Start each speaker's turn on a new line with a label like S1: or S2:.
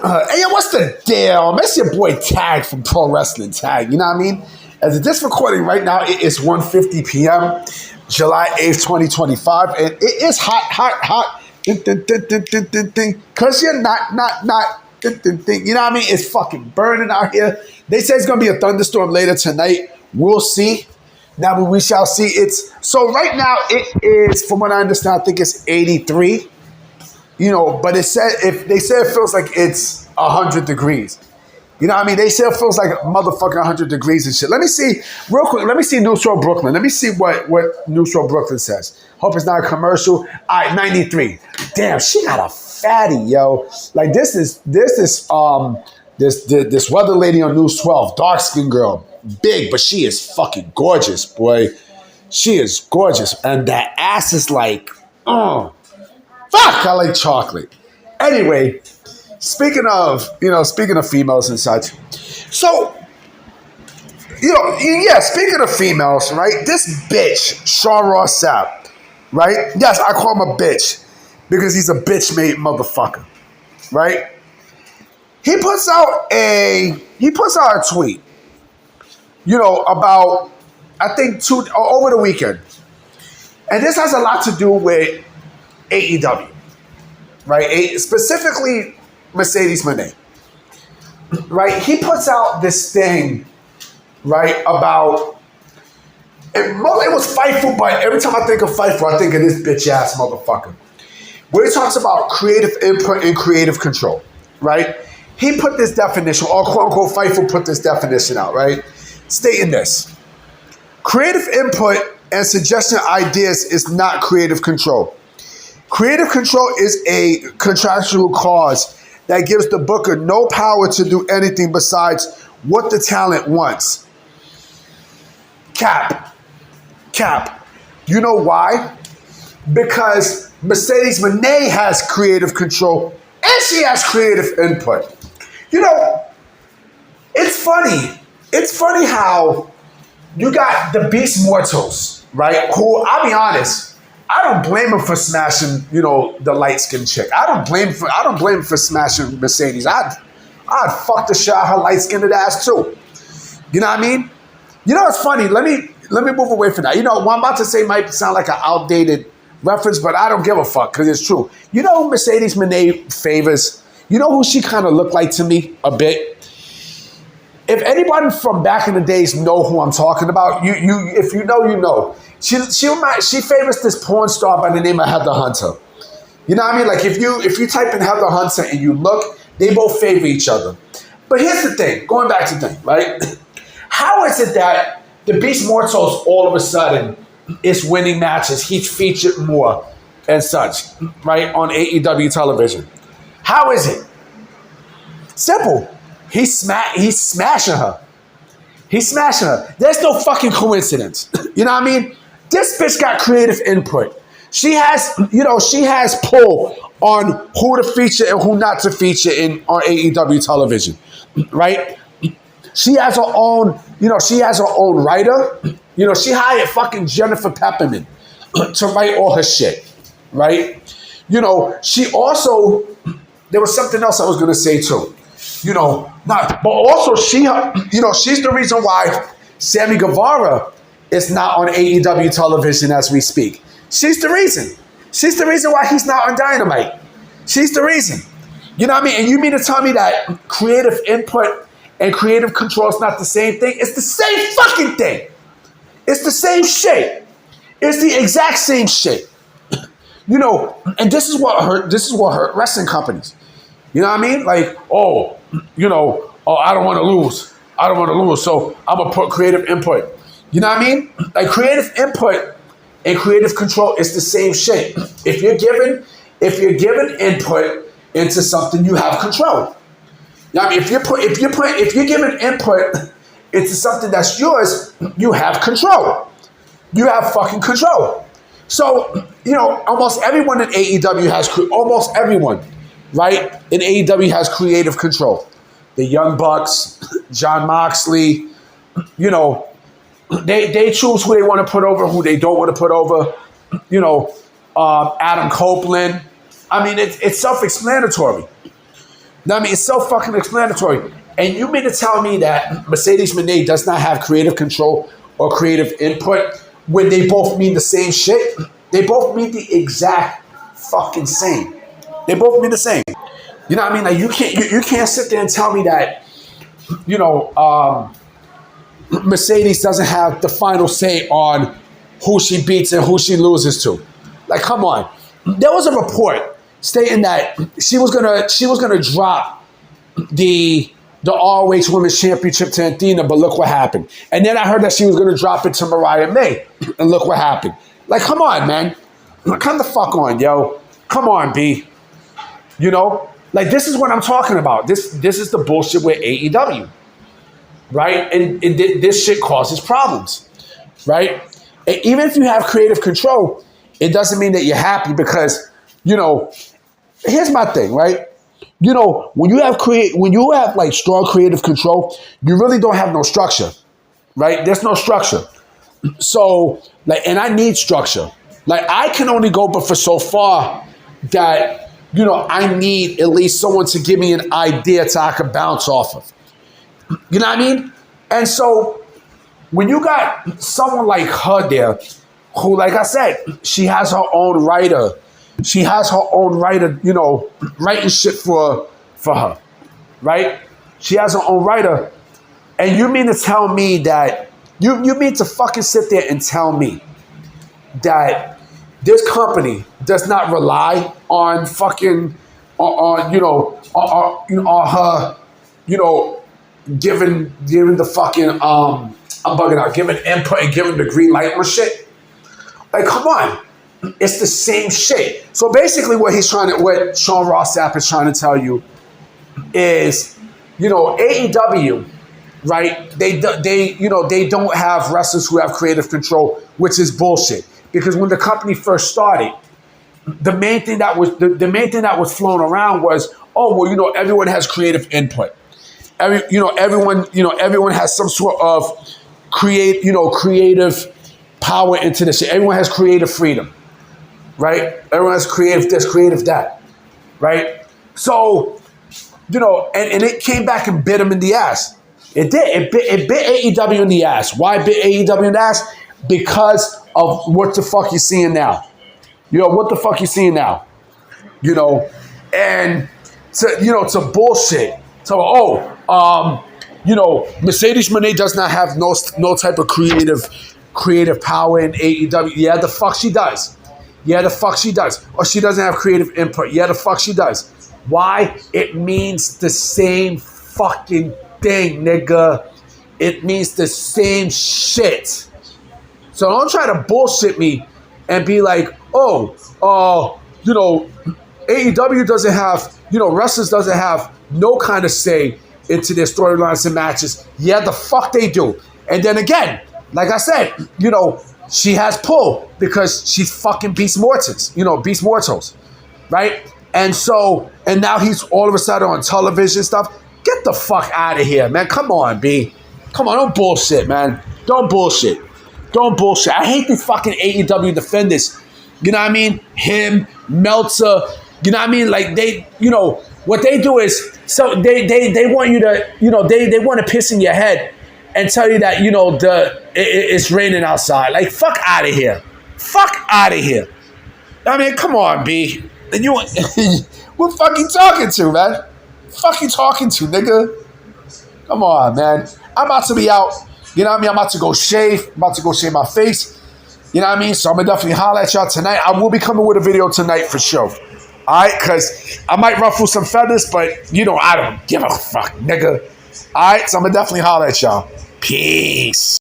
S1: Hey, yo, what's the deal? That's your boy Tag from Pro Wrestling Tag. You know what I mean? As of this recording right now, it is 1:50 p.m., July 8th, 2025. And it is hot. Because you're not. You know what I mean? It's fucking burning out here. They say it's going to be a thunderstorm later tonight. We'll see. Now we shall see. So right now it is, from what I understand, I think it's 83. You know, but they say it feels like it's 100 degrees. You know what I mean? They say it feels like motherfucking 100 degrees and shit. Let me see, real quick, let me see News Show Brooklyn. Let me see what News Show Brooklyn says. Hope it's not a commercial. All right, 93. Damn, she got a fatty, yo. Like this weather lady on News 12, dark skinned girl, big, but she is fucking gorgeous, boy. She is gorgeous. And that ass is like, fuck, I like chocolate. Anyway, speaking of females and such. So, speaking of females, right? This bitch, Sean Ross Sapp, right? Yes, I call him a bitch because he's a bitch-made motherfucker, right? He puts out a tweet, about, I think, over the weekend. And this has a lot to do with AEW, right? Specifically, Mercedes Moné, right? He puts out this thing, right, about, it was Fightful, but every time I think of Fightful, I think of this bitch-ass motherfucker, where he talks about creative input and creative control, right? He put this definition, or quote-unquote Fightful put this definition out, right? Stating this: creative input and suggestion ideas is not creative control. Creative control is a contractual clause that gives the booker no power to do anything besides what the talent wants. Cap. You know why? Because Mercedes Moné has creative control and she has creative input. It's funny. It's funny how you got the Beast Mortals, right? Who, I'll be honest, I don't blame him for smashing, the light-skinned chick. I don't blame him for smashing Mercedes. I'd fuck the shit out of her light-skinned ass too. You know what I mean? It's funny. Let me move away from that. What I'm about to say might sound like an outdated reference, but I don't give a fuck because it's true. Who Mercedes Moné favors? Who she kind of looked like to me a bit? If anybody from back in the days know who I'm talking about, if you know, you know. She favors this porn star by the name of Heather Hunter. You know what I mean? Like if you type in Heather Hunter and you look, they both favor each other. But here's the thing, going back to the thing, right? How is it that the Beast Mortals all of a sudden is winning matches? He's featured more and such, right, on AEW television. How is it? Simple. He's smashing her. He's smashing her. There's no fucking coincidence. You know what I mean? This bitch got creative input. She has pull on who to feature and who not to feature on AEW television, right? She has her own, writer. She hired fucking Jennifer Pepperman to write all her shit, right? She also, there was something else I was going to say too. But also she's the reason why Sammy Guevara is not on AEW television as we speak. She's the reason. She's the reason why he's not on Dynamite. She's the reason. You know what I mean? And you mean to tell me that creative input and creative control is not the same thing? It's the same fucking thing. It's the same shit. It's the exact same shit. And this is what hurt wrestling companies. You know what I mean? Like, I don't want to lose. So I'm going to put creative input. You know what I mean? Like creative input and creative control is the same shit. If you're given input into something, you have control. You know what I mean? If you're giving input into something that's yours, you have control. You have fucking control. So, almost everyone in AEW almost everyone, right, in AEW has creative control. The Young Bucks, Jon Moxley, they choose who they want to put over, who they don't want to put over. Adam Copeland. I mean, it's self-explanatory. I mean, it's so fucking explanatory. And you mean to tell me that Mercedes Moné does not have creative control or creative input when they both mean the same shit? They both mean the exact fucking same. They both mean the same. You know what I mean? Like you can't sit there and tell me that, you know, Mercedes doesn't have the final say on who she beats and who she loses to. Like, come on. There was a report stating that she was gonna drop the ROH Women's Championship to Athena, but look what happened. And then I heard that she was gonna drop it to Mariah May, and look what happened. Like, come on, man. Come the fuck on, yo. Come on, B. You know? Like, this is what I'm talking about. This is the bullshit with AEW. Right? And this shit causes problems. Right? And even if you have creative control, it doesn't mean that you're happy because, you know, here's my thing, right? You know, when you have like strong creative control, you really don't have no structure. Right? There's no structure. So, like, and I need structure. Like, I can only go but for so far that, you know, I need at least someone to give me an idea so I can bounce off of. You know what I mean? And so when you got someone like her there, who, like I said, she has her own writer. She has her own writer, you know, writing shit for her, right? She has her own writer. And you mean to tell me that, you mean to fucking sit there and tell me that this company does not rely on fucking, on her, you know, giving the fucking, I'm bugging out, giving input and giving the green light on shit? Like, come on. It's the same shit. So basically what Sean Ross Sapp is trying to tell you is, you know, AEW, right? They don't have wrestlers who have creative control, which is bullshit. Because when the company first started, the main thing that was flown around was, oh, well, you know, everyone has creative input. Everyone has some sort of creative power into this shit. Everyone has creative freedom, right? Everyone has creative this, creative that, right? So, you know, and it came back and bit them in the ass. It did. It bit AEW in the ass. Why bit AEW in the ass? Because of what the fuck you're seeing now. You know, what the fuck you seeing now? You know, and to bullshit. So, you know, Mercedes Moné does not have no type of creative power in AEW. Yeah, the fuck she does. Yeah, the fuck she does. Or she doesn't have creative input. Yeah, the fuck she does. Why? It means the same fucking thing, nigga. It means the same shit. So don't try to bullshit me and be like, you know, AEW doesn't have, you know, wrestlers doesn't have no kind of say into their storylines and matches. Yeah, the fuck they do. And then again, like I said, you know, she has pull because she's fucking Beast Mortals, right? And so, and now he's all of a sudden on television stuff. Get the fuck out of here, man. Come on, B. Come on, don't bullshit, man. Don't bullshit. Don't bullshit. I hate these fucking AEW defenders. You know what I mean? Him, Meltzer. You know what I mean? Like, they, you know, what they do is, so they want you to, you know, they want to piss in your head and tell you that, you know, it's raining outside. Like, fuck out of here. Fuck out of here. I mean, come on, B. And you, what fuck you talking to, man? Fuck you talking to, nigga? Come on, man. I'm about to be out. You know what I mean? I'm about to go shave. I'm about to go shave my face. You know what I mean? So I'm going to definitely holler at y'all tonight. I will be coming with a video tonight for sure. All right? Because I might ruffle some feathers, but, you know, I don't give a fuck, nigga. All right? So I'm going to definitely holler at y'all. Peace.